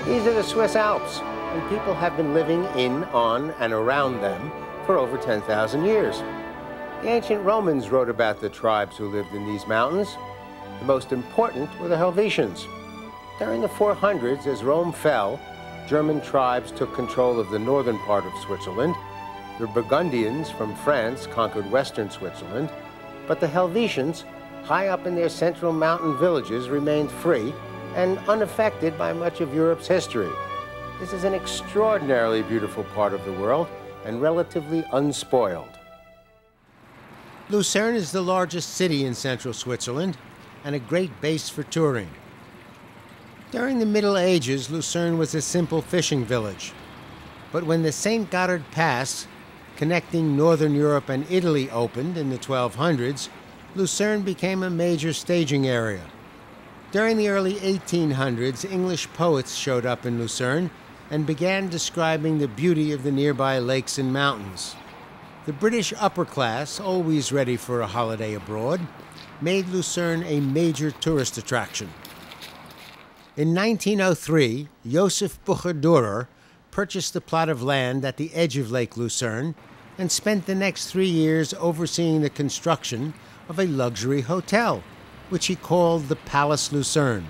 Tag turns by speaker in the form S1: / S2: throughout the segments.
S1: These are the Swiss Alps, and people have been living in, on, and around them for over 10,000 years. The ancient Romans wrote about the tribes who lived in these mountains. The most important were the Helvetians. During the 400s, as Rome fell, German tribes took control of the northern part of Switzerland. The Burgundians from France conquered western Switzerland, but the Helvetians, high up in their central mountain villages, remained free and unaffected by much of Europe's history. This is an extraordinarily beautiful part of the world and relatively unspoiled. Lucerne is the largest city in central Switzerland and a great base for touring. During the Middle Ages, Lucerne was a simple fishing village. But when the St. Gothard Pass, connecting northern Europe and Italy, opened in the 1200s, Lucerne became a major staging area. During the early 1800s, English poets showed up in Lucerne and began describing the beauty of the nearby lakes and mountains. The British upper class, always ready for a holiday abroad, made Lucerne a major tourist attraction. In 1903, Joseph Bucher-Dürer purchased a plot of land at the edge of Lake Lucerne and spent the next 3 years overseeing the construction of a luxury hotel, which he called the Palace Lucerne.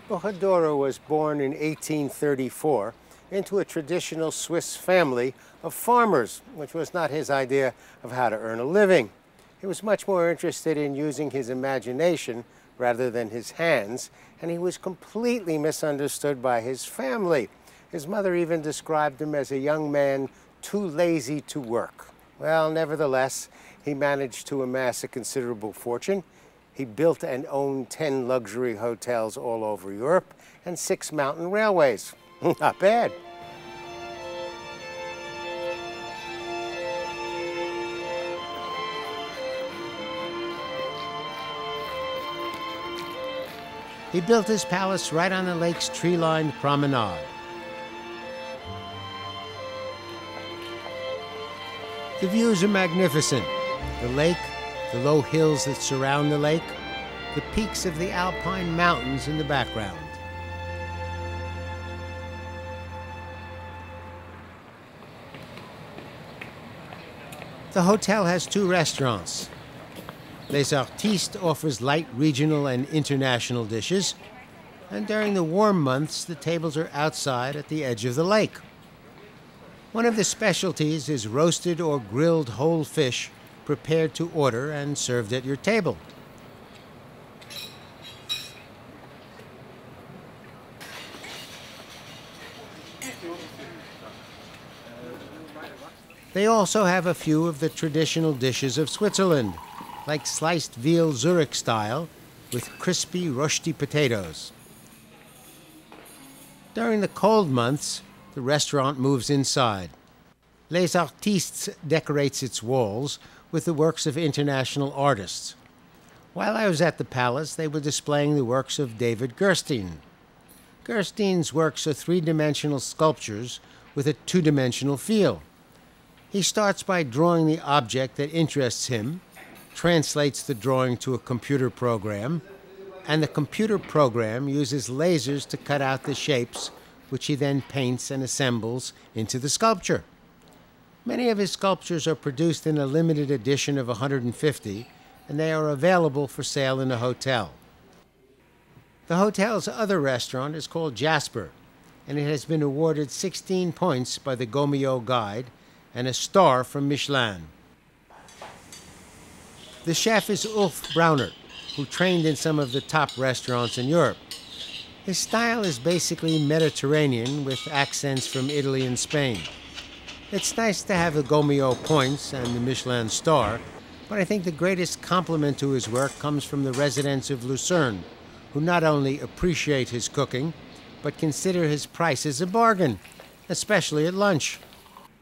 S1: Bucher-Dürer was born in 1834 into a traditional Swiss family of farmers, which was not his idea of how to earn a living. He was much more interested in using his imagination rather than his hands, and he was completely misunderstood by his family. His mother even described him as a young man too lazy to work. Well, nevertheless, he managed to amass a considerable fortune. He built and owned 10 luxury hotels all over Europe and 6 mountain railways. Not bad. He built his palace right on the lake's tree-lined promenade. The views are magnificent. The lake, the low hills that surround the lake, the peaks of the Alpine mountains in the background. The hotel has 2 restaurants. Les Artistes offers light regional and international dishes, and during the warm months, the tables are outside at the edge of the lake. One of the specialties is roasted or grilled whole fish prepared to order and served at your table. They also have a few of the traditional dishes of Switzerland, like sliced veal Zurich style with crispy rosti potatoes. During the cold months, the restaurant moves inside. Les Artistes decorates its walls with the works of international artists. While I was at the palace, they were displaying the works of David Gerstein. Gerstein's works are 3-dimensional sculptures with a 2-dimensional feel. He starts by drawing the object that interests him, translates the drawing to a computer program, and the computer program uses lasers to cut out the shapes, which he then paints and assembles into the sculpture. Many of his sculptures are produced in a limited edition of 150, and they are available for sale in a hotel. The hotel's other restaurant is called Jasper, and it has been awarded 16 points by the Gomeo Guide and a star from Michelin. The chef is Ulf Brauner, who trained in some of the top restaurants in Europe. His style is basically Mediterranean with accents from Italy and Spain. It's nice to have the Gomeo points and the Michelin star, but I think the greatest compliment to his work comes from the residents of Lucerne, who not only appreciate his cooking, but consider his prices a bargain, especially at lunch.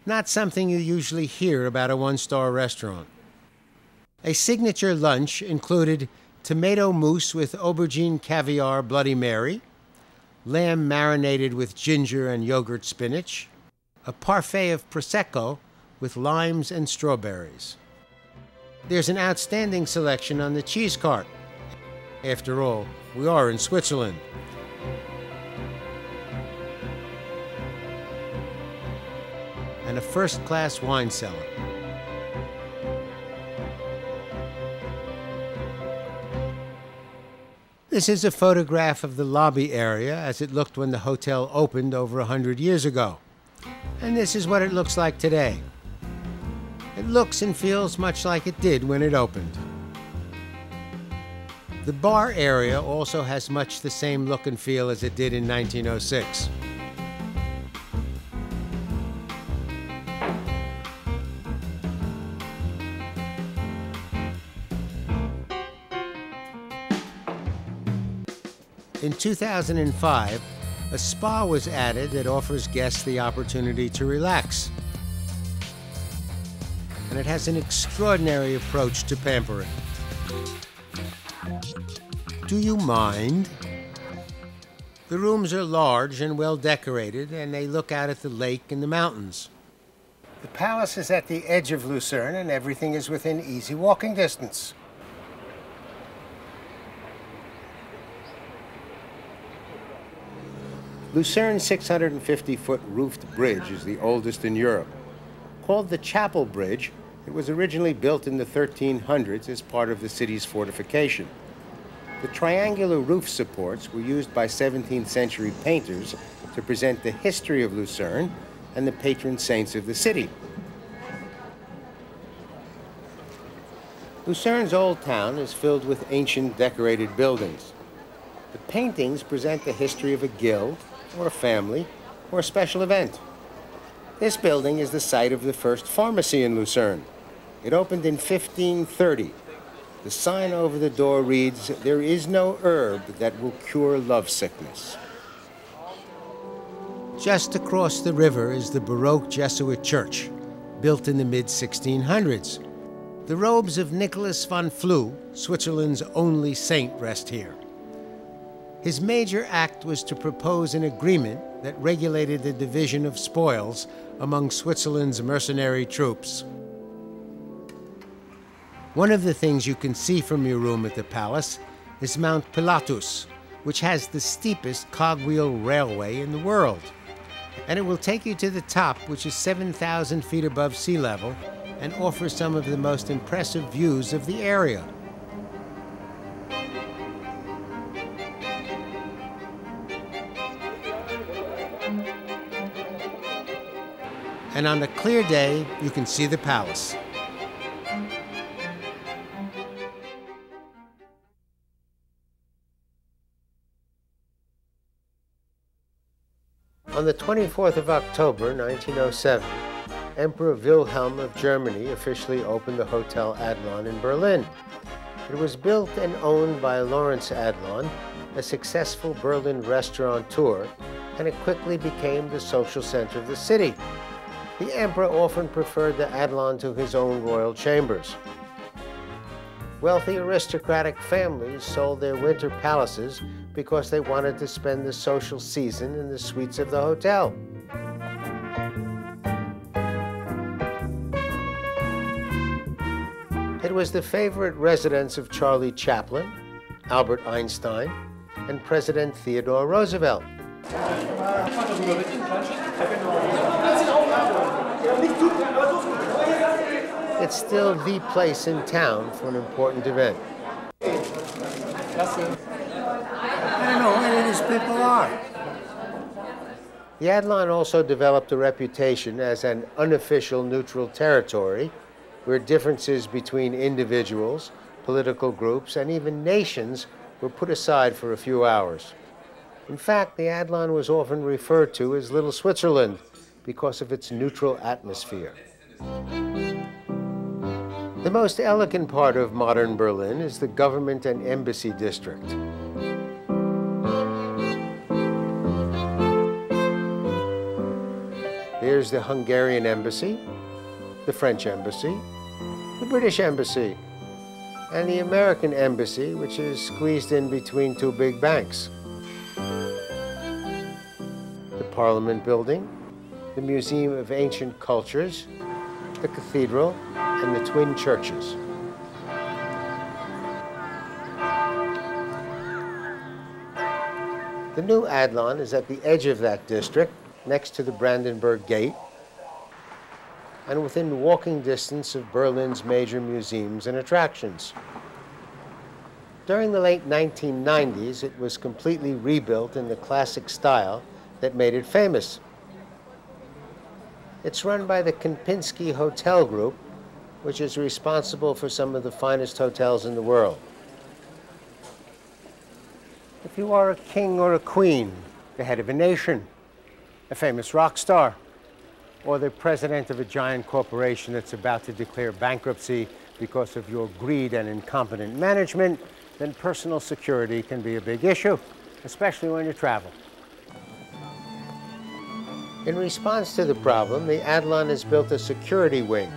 S1: Not something you usually hear about a 1-star restaurant. A signature lunch included tomato mousse with aubergine caviar Bloody Mary, lamb marinated with ginger and yogurt spinach, a parfait of Prosecco with limes and strawberries. There's an outstanding selection on the cheese cart. After all, we are in Switzerland. and a first-class wine cellar. This is a photograph of the lobby area as it looked when the hotel opened over 100 years ago. And this is what it looks like today. It looks and feels much like it did when it opened. The bar area also has much the same look and feel as it did in 1906. In 2005, a spa was added that offers guests the opportunity to relax. And it has an extraordinary approach to pampering. Do you mind? The rooms are large and well decorated, and they look out at the lake and the mountains. The palace is at the edge of Lucerne, and everything is within easy walking distance. Lucerne's 650-foot roofed bridge is the oldest in Europe. Called the Chapel Bridge, it was originally built in the 1300s as part of the city's fortification. The triangular roof supports were used by 17th century painters to present the history of Lucerne and the patron saints of the city. Lucerne's old town is filled with ancient decorated buildings. The paintings present the history of a guild, or a family, or a special event. This building is the site of the first pharmacy in Lucerne. It opened in 1530. The sign over the door reads, "There is no herb that will cure lovesickness." Just across the river is the Baroque Jesuit church, built in the mid-1600s. The robes of Nicholas von Flue, Switzerland's only saint, rest here. His major act was to propose an agreement that regulated the division of spoils among Switzerland's mercenary troops. One of the things you can see from your room at the palace is Mount Pilatus, which has the steepest cogwheel railway in the world. And it will take you to the top, which is 7,000 feet above sea level, and offers some of the most impressive views of the area. And on a clear day, you can see the palace. On the 24th of October, 1907, Emperor Wilhelm of Germany officially opened the Hotel Adlon in Berlin. It was built and owned by Lawrence Adlon, a successful Berlin restaurateur, and it quickly became the social center of the city. The emperor often preferred the Adlon to his own royal chambers. Wealthy aristocratic families sold their winter palaces because they wanted to spend the social season in the suites of the hotel. It was the favorite residence of Charlie Chaplin, Albert Einstein, and President Theodore Roosevelt. It's still the place in town for an important event. I don't know where these people are. The Adlon also developed a reputation as an unofficial neutral territory where differences between individuals, political groups, and even nations were put aside for a few hours. In fact, the Adlon was often referred to as Little Switzerland because of its neutral atmosphere. The most elegant part of modern Berlin is the Government and Embassy District. There's the Hungarian Embassy, the French Embassy, the British Embassy, and the American Embassy, which is squeezed in between two big banks. The Parliament Building, the Museum of Ancient Cultures, the Cathedral, and the twin churches. The new Adlon is at the edge of that district, next to the Brandenburg Gate. and within walking distance of Berlin's major museums and attractions. During the late 1990s, it was completely rebuilt in the classic style that made it famous. It's run by the Kempinski Hotel Group, which is responsible for some of the finest hotels in the world. If you are a king or a queen, the head of a nation, a famous rock star, or the president of a giant corporation that's about to declare bankruptcy because of your greed and incompetent management, then personal security can be a big issue, especially when you travel. In response to the problem, the Adlon has built a security wing.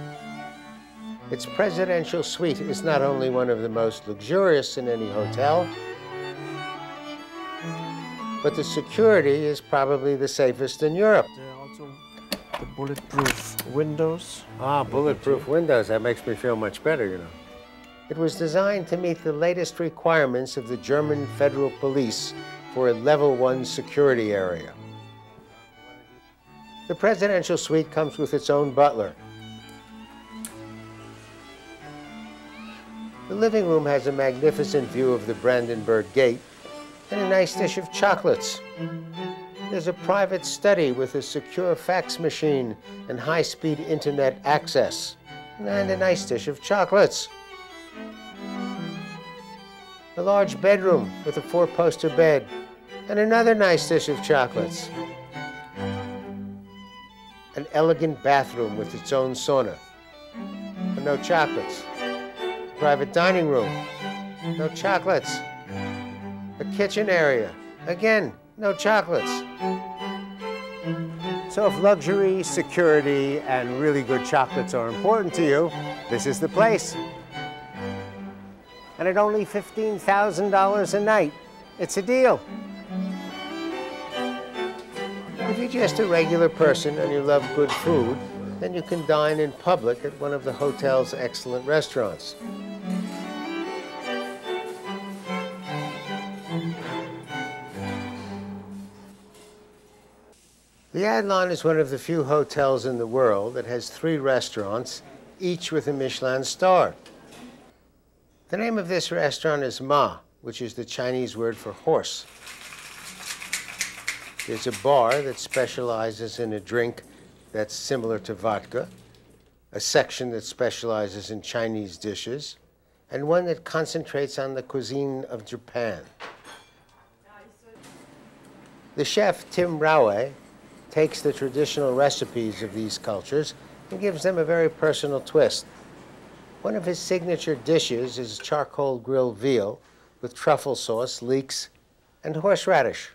S1: Its presidential suite is not only one of the most luxurious in any hotel, but the security is probably the safest in Europe.
S2: Also the bulletproof windows.
S1: Ah, bulletproof windows. That makes me feel much better, you know. It was designed to meet the latest requirements of the German Federal Police for a Level 1 security area. The presidential suite comes with its own butler. The living room has a magnificent view of the Brandenburg Gate and a nice dish of chocolates. There's a private study with a secure fax machine and high-speed internet access, and a nice dish of chocolates. A large bedroom with a 4-poster bed and another nice dish of chocolates. An elegant bathroom with its own sauna, but no chocolates. Private dining room, no chocolates. A kitchen area, again, no chocolates. So if luxury, security, and really good chocolates are important to you, this is the place. And at only $15,000 a night, it's a deal. If you're just a regular person and you love good food, then you can dine in public at one of the hotel's excellent restaurants. The Adlon is one of the few hotels in the world that has 3 restaurants, each with a Michelin star. The name of this restaurant is Ma, which is the Chinese word for horse. There's a bar that specializes in a drink that's similar to vodka, a section that specializes in Chinese dishes, and one that concentrates on the cuisine of Japan. The chef, Tim Raue, takes the traditional recipes of these cultures and gives them a very personal twist. One of his signature dishes is charcoal grilled veal with truffle sauce, leeks, and horseradish.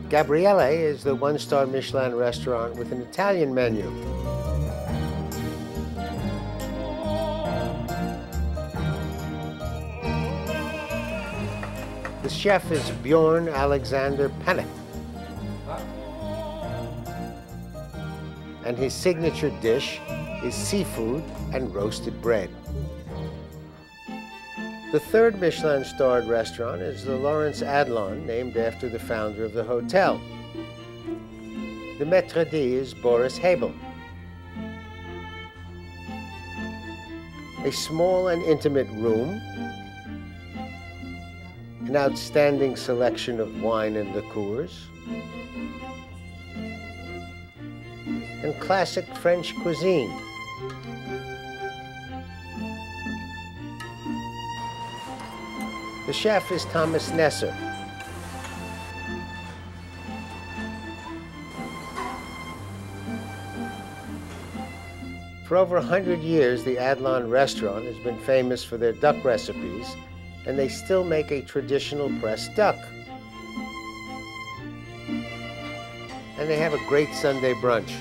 S1: Gabriele is the 1-star Michelin restaurant with an Italian menu. The chef is Bjorn Alexander Panek. And his signature dish is seafood and roasted bread. The 3rd Michelin-starred restaurant is the Lawrence Adlon, named after the founder of the hotel. The maître d' is Boris Hebel. A small and intimate room, an outstanding selection of wine and liqueurs, and classic French cuisine. The chef is Thomas Nesser. For over 100 years, the Adlon restaurant has been famous for their duck recipes, and they still make a traditional pressed duck. And they have a great Sunday brunch.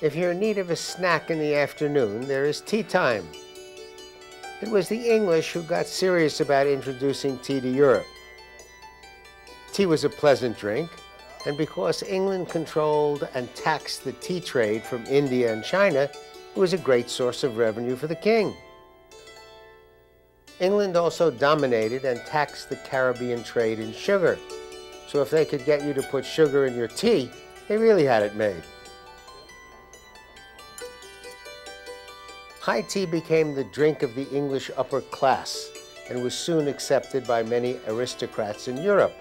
S1: If you're in need of a snack in the afternoon, there is tea time. It was the English who got serious about introducing tea to Europe. Tea was a pleasant drink, and because England controlled and taxed the tea trade from India and China, it was a great source of revenue for the king. England also dominated and taxed the Caribbean trade in sugar. So if they could get you to put sugar in your tea, they really had it made. High tea became the drink of the English upper class and was soon accepted by many aristocrats in Europe.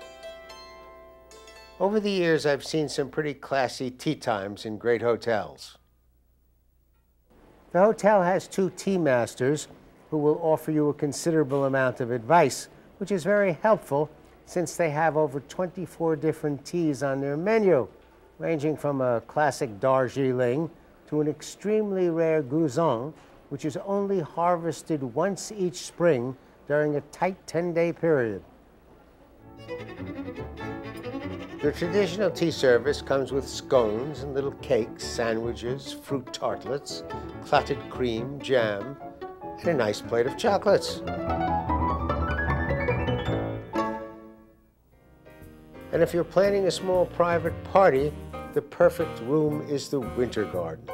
S1: Over the years, I've seen some pretty classy tea times in great hotels. The hotel has 2 tea masters who will offer you a considerable amount of advice, which is very helpful since they have over 24 different teas on their menu, ranging from a classic Darjeeling to an extremely rare Guzheng, which is only harvested once each spring during a tight 10-day period. The traditional tea service comes with scones and little cakes, sandwiches, fruit tartlets, clotted cream, jam, and a nice plate of chocolates. And if you're planning a small private party, the perfect room is the Winter Garden.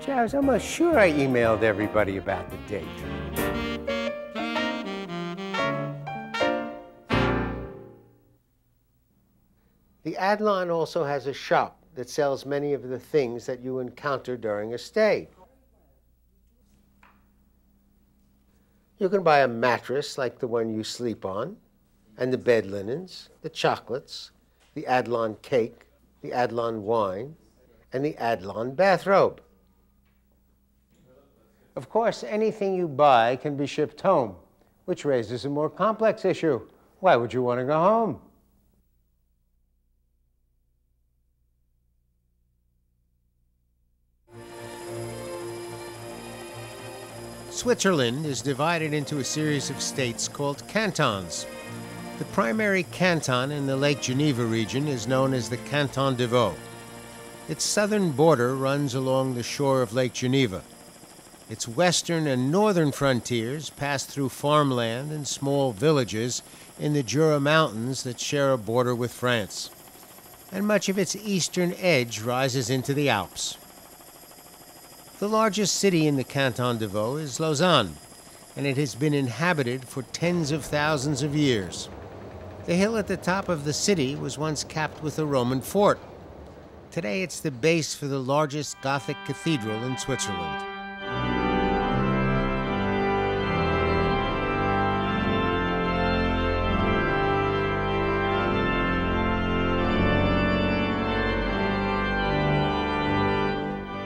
S1: I was almost sure I emailed everybody about the date. The Adlon also has a shop that sells many of the things that you encounter during a stay. You can buy a mattress like the one you sleep on, and the bed linens, the chocolates, the Adlon cake, the Adlon wine, and the Adlon bathrobe. Of course, anything you buy can be shipped home, which raises a more complex issue. Why would you want to go home? Switzerland is divided into a series of states called cantons. The primary canton in the Lake Geneva region is known as the Canton de Vaud. Its southern border runs along the shore of Lake Geneva. Its western and northern frontiers pass through farmland and small villages in the Jura Mountains that share a border with France. And much of its eastern edge rises into the Alps. The largest city in the Canton de Vaud is Lausanne, and it has been inhabited for tens of thousands of years. The hill at the top of the city was once capped with a Roman fort. Today it's the base for the largest Gothic cathedral in Switzerland.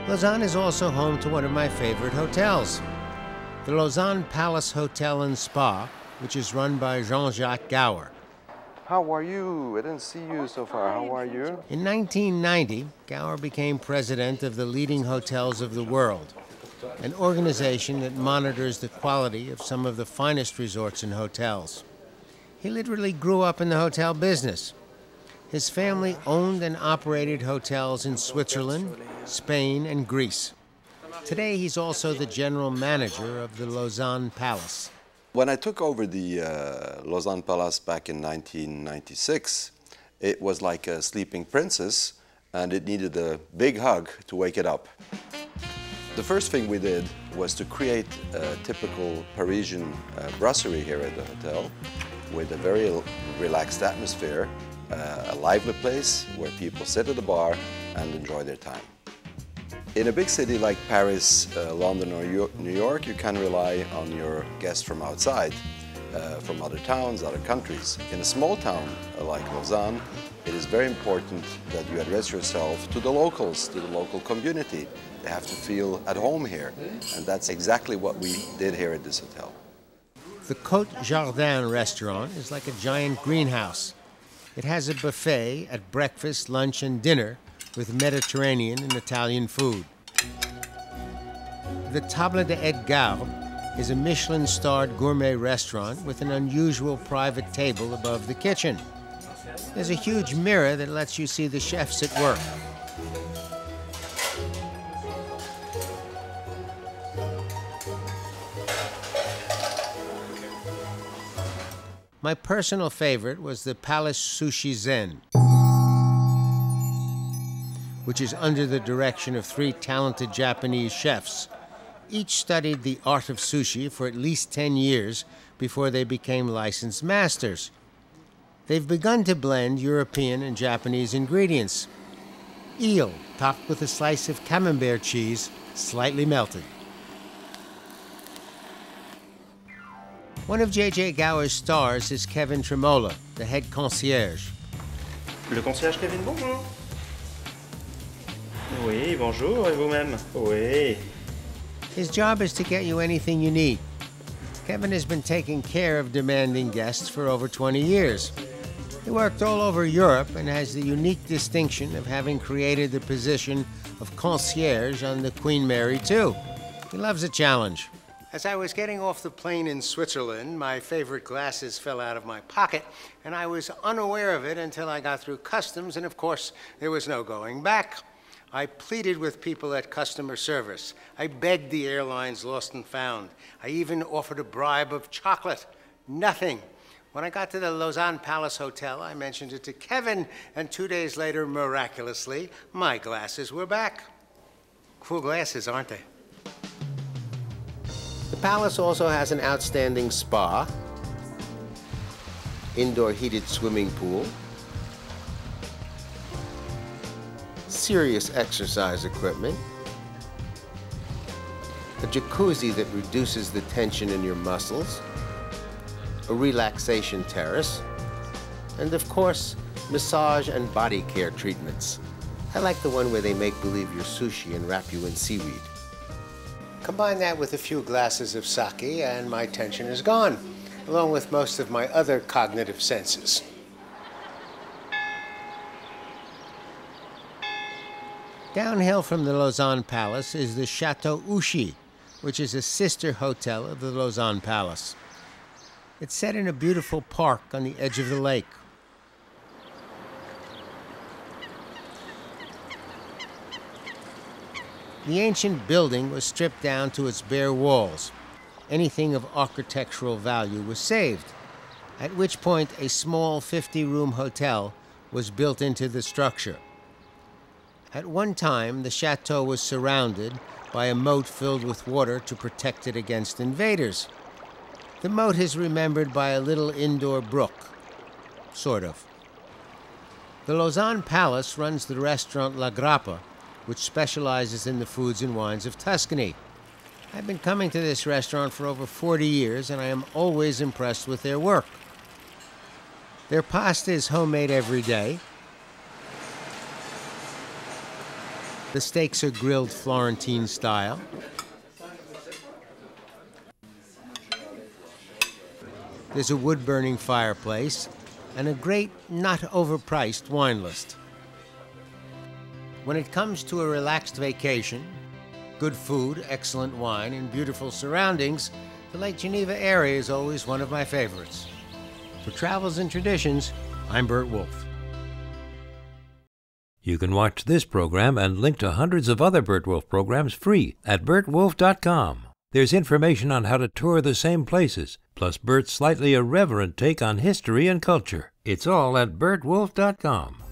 S1: Lausanne is also home to one of my favorite hotels, the Lausanne Palace Hotel and Spa, which is run by Jean-Jacques Gower.
S3: How are you? I didn't see you so far. How are you?
S1: In 1990, Gower became president of the Leading Hotels of the World, an organization that monitors the quality of some of the finest resorts and hotels. He literally grew up in the hotel business. His family owned and operated hotels in Switzerland, Spain, and Greece. Today, he's also the general manager of the Lausanne Palace.
S3: When I took over the Lausanne Palace back in 1996, it was like a sleeping princess, and it needed a big hug to wake it up. The first thing we did was to create a typical Parisian brasserie here at the hotel with a very relaxed atmosphere, a lively place where people sit at the bar and enjoy their time. In a big city like Paris, London or New York, you can rely on your guests from outside, from other towns, other countries. In a small town like Lausanne, it is very important that you address yourself to the locals, to the local community. They have to feel at home here, and that's exactly what we did here at this hotel.
S1: The Côte Jardin restaurant is like a giant greenhouse. It has a buffet at breakfast, lunch, and dinner with Mediterranean and Italian food. The Table de Edgar is a Michelin-starred gourmet restaurant with an unusual private table above the kitchen. There's a huge mirror that lets you see the chefs at work. My personal favorite was the Palace Sushi Zen, which is under the direction of 3 talented Japanese chefs. Each studied the art of sushi for at least 10 years before they became licensed masters. They've begun to blend European and Japanese ingredients. Eel, topped with a slice of camembert cheese, slightly melted. One of J.J. Gower's stars is Kevin Tremola, the head concierge.
S2: Le concierge Kevin, bonjour. Oui, bonjour, et vous-même? Oui.
S1: His job is to get you anything you need. Kevin has been taking care of demanding guests for over 20 years. He worked all over Europe and has the unique distinction of having created the position of concierge on the Queen Mary 2. He loves a challenge. As I was getting off the plane in Switzerland, my favorite glasses fell out of my pocket, and I was unaware of it until I got through customs, and of course, there was no going back. I pleaded with people at customer service. I begged the airlines lost and found. I even offered a bribe of chocolate. Nothing. When I got to the Lausanne Palace Hotel, I mentioned it to Kevin, and 2 days later, miraculously, my glasses were back. Cool glasses, aren't they? The palace also has an outstanding spa, indoor heated swimming pool, serious exercise equipment, a jacuzzi that reduces the tension in your muscles, a relaxation terrace, and of course, massage and body care treatments. I like the one where they make believe you're sushi and wrap you in seaweed. Combine that with a few glasses of sake and my tension is gone, along with most of my other cognitive senses. Downhill from the Lausanne Palace is the Chateau Ushi, which is a sister hotel of the Lausanne Palace. It's set in a beautiful park on the edge of the lake. The ancient building was stripped down to its bare walls. Anything of architectural value was saved, at which point a small 50-room hotel was built into the structure. At one time, the chateau was surrounded by a moat filled with water to protect it against invaders. The moat is remembered by a little indoor brook, sort of. The Lausanne Palace runs the restaurant La Grappa, which specializes in the foods and wines of Tuscany. I've been coming to this restaurant for over 40 years, and I am always impressed with their work. Their pasta is homemade every day. The steaks are grilled Florentine style. There's a wood-burning fireplace and a great, not overpriced wine list. When it comes to a relaxed vacation, good food, excellent wine, and beautiful surroundings, the Lake Geneva area is always one of my favorites. For Travels and Traditions, I'm Bert Wolf.
S4: You can watch this program and link to hundreds of other Bert Wolf programs free at bertwolf.com. There's information on how to tour the same places, plus Bert's slightly irreverent take on history and culture. It's all at bertwolf.com.